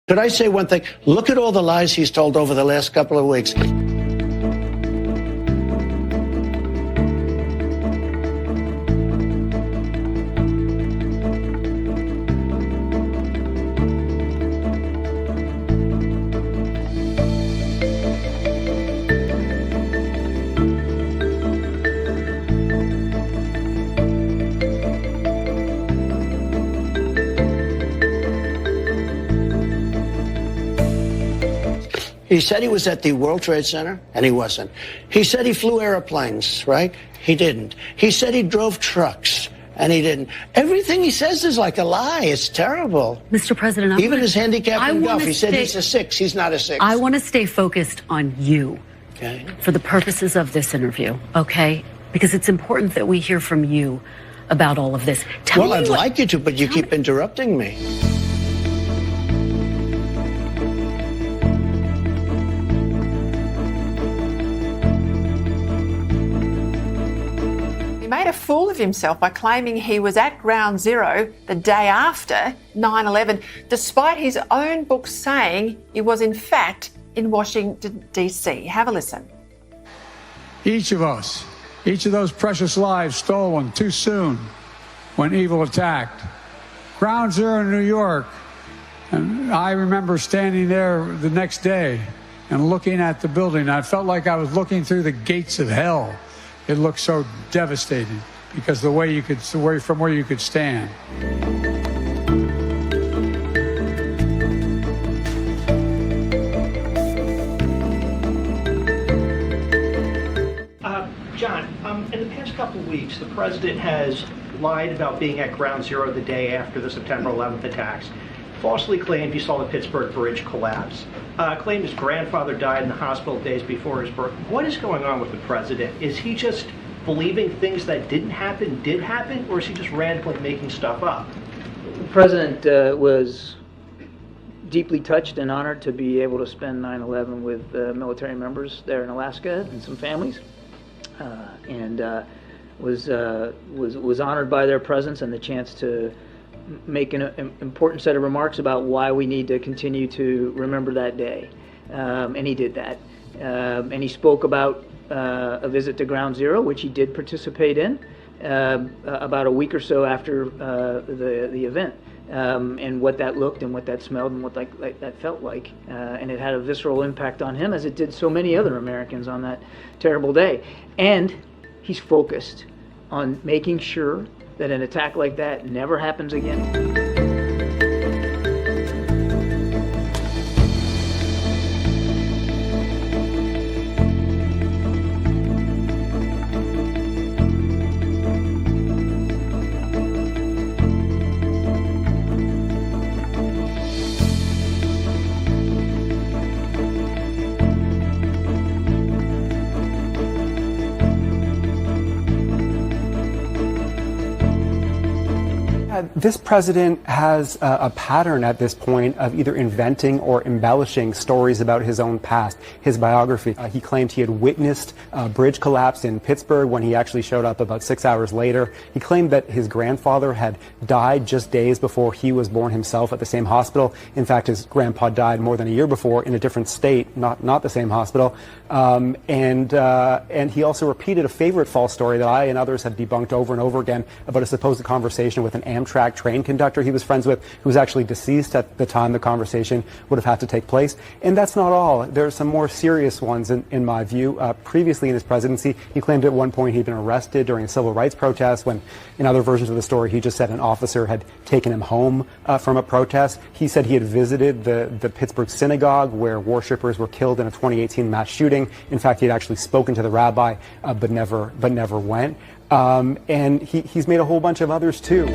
Could I say one thing? Look at all the lies he's told over the last couple of weeks. He said he was at the World Trade Center, and he wasn't. He said he flew airplanes, right? He didn't. He said he drove trucks, and he didn't. Everything he says is like a lie. It's terrible. Mr. President, even his handicap and golf, he said he's a 6. He's not a 6. I want to stay focused on you, okay, for the purposes of this interview, okay? Because it's important that we hear from you about all of this. Well, I'd like you to, but you keep interrupting me. He made a fool of himself by claiming he was at Ground Zero the day after 9/11, despite his own book saying he was in fact in Washington, D.C. Have a listen. Each of us, each of those precious lives stolen too soon when evil attacked. Ground Zero in New York, and I remember standing there the next day and looking at the building. I felt like I was looking through the gates of hell. It looked so devastating because from where you could stand. John, in the past couple of weeks, the president has lied about being at Ground Zero the day after the September 11th attacks, falsely claimed he saw the Pittsburgh bridge collapse, claimed his grandfather died in the hospital days before his birth. What is going on with the president? Is he just believing things that didn't happen did happen, or is he just randomly making stuff up? The president was deeply touched and honored to be able to spend 9/11 with military members there in Alaska and some families, and was honored by their presence and the chance to make an important set of remarks about why we need to continue to remember that day. And he did that. And he spoke about a visit to Ground Zero, which he did participate in about a week or so after the event, and what that looked and what that smelled and what that felt like. And it had a visceral impact on him, as it did so many other Americans on that terrible day. And he's focused on making sure that an attack like that never happens again. This president has a pattern at this point of either inventing or embellishing stories about his own past, his biography. He claimed he had witnessed a bridge collapse in Pittsburgh when he actually showed up about 6 hours later. He claimed that his grandfather had died just days before he was born himself at the same hospital. In fact, his grandpa died more than a year before in a different state, not the same hospital. And he also repeated a favorite false story that I and others have debunked over and over again about a supposed conversation with an Amtrak train conductor he was friends with, who was actually deceased at the time the conversation would have had to take place. And that's not all. There are some more serious ones in my view. Previously in his presidency, he claimed at one point he'd been arrested during a civil rights protest, when in other versions of the story he just said an officer had taken him home from a protest. He said he had visited the Pittsburgh synagogue where worshippers were killed in a 2018 mass shooting. In fact, he had actually spoken to the rabbi, but never went. And he's made a whole bunch of others too.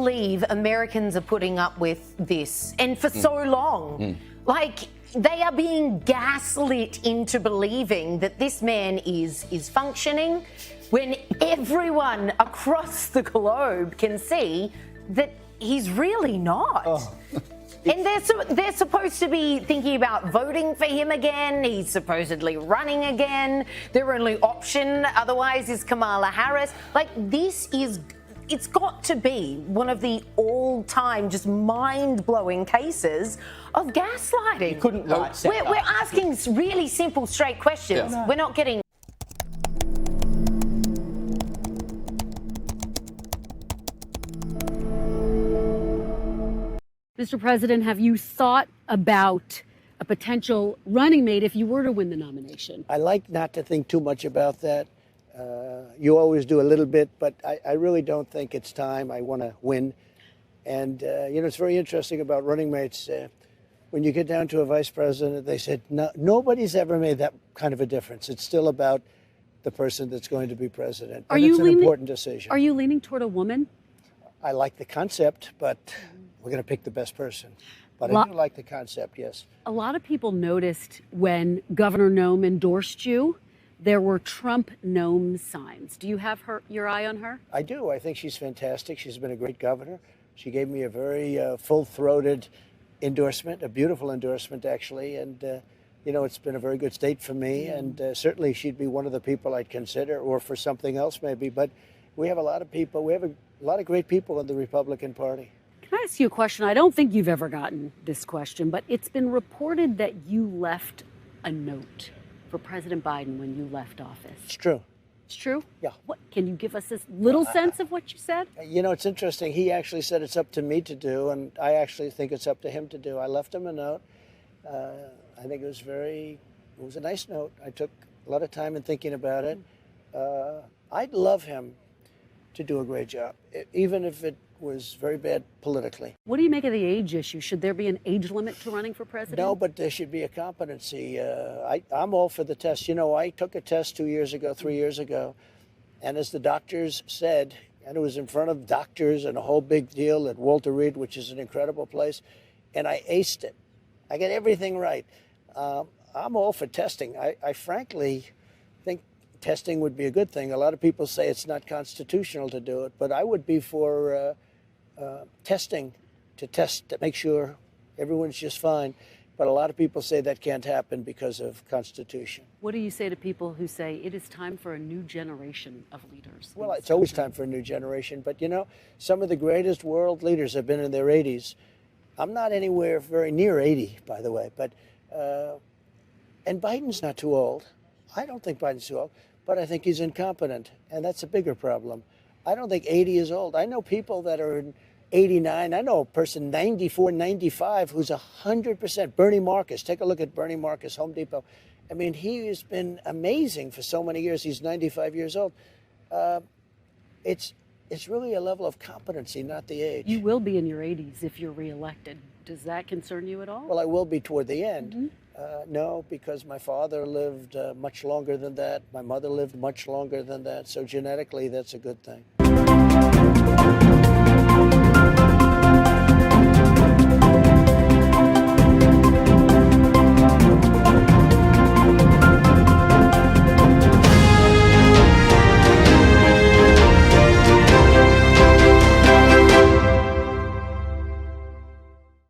believe Americans are putting up with this and for so long. Like, they are being gaslit into believing that this man is functioning when everyone across the globe can see that he's really not. And they're supposed to be thinking about voting for him again. He's supposedly running again. Their only option otherwise is Kamala Harris. Like, it's got to be one of the all-time just mind-blowing cases of gaslighting. You couldn't write We're asking really simple, straight questions. Yeah. We're not getting... Mr. President, have you thought about a potential running mate if you were to win the nomination? I like not to think too much about that. You always do a little bit, but I really don't think it's time. I want to win. And, it's very interesting about running mates. When you get down to a vice president, they said, no, nobody's ever made that kind of a difference. It's still about the person that's going to be president. And it's an important decision. Are you leaning toward a woman? I like the concept, but we're going to pick the best person. But I do like the concept, yes. A lot of people noticed when Governor Noem endorsed you, there were Trump Noem signs. Do you have your eye on her? I do. I think she's fantastic. She's been a great governor. She gave me a very full-throated endorsement, a beautiful endorsement, actually. And, it's been a very good state for me. And certainly she'd be one of the people I'd consider, or for something else maybe. But we have a lot of people. We have a lot of great people in the Republican Party. Can I ask you a question? I don't think you've ever gotten this question, but it's been reported that you left a note for President Biden when you left office. It's true. It's true? Yeah. What, can you give us a little sense of what you said? It's interesting. He actually said it's up to me to do, and I actually think it's up to him to do. I left him a note. I think it was a nice note. I took a lot of time in thinking about it. I'd love him to do a great job, even if it was very bad politically. What do you make of the age issue? Should there be an age limit to running for president? No, but there should be a competency. I'm all for the test. I took a test 3 years ago, and as the doctors said, and it was in front of doctors and a whole big deal at Walter Reed, which is an incredible place, and I aced it. I got everything right. I'm all for testing. I frankly think testing would be a good thing. A lot of people say it's not constitutional to do it, but I would be for testing to make sure everyone's just fine. But a lot of people say that can't happen because of Constitution. What do you say to people who say it is time for a new generation of leaders? Well, it's always time for a new generation. But, some of the greatest world leaders have been in their 80s. I'm not anywhere very near 80, by the way. But and Biden's not too old. I don't think Biden's too old. But I think he's incompetent. And that's a bigger problem. I don't think 80 is old. I know people that are in 89. I know a person 94, 95 who's 100%. Bernie Marcus. Take a look at Bernie Marcus, Home Depot. I mean, he has been amazing for so many years. He's 95 years old. It's really a level of competency, not the age. You will be in your 80s if you're reelected. Does that concern you at all? Well, I will be toward the end. No, because my father lived much longer than that. My mother lived much longer than that. So genetically, that's a good thing.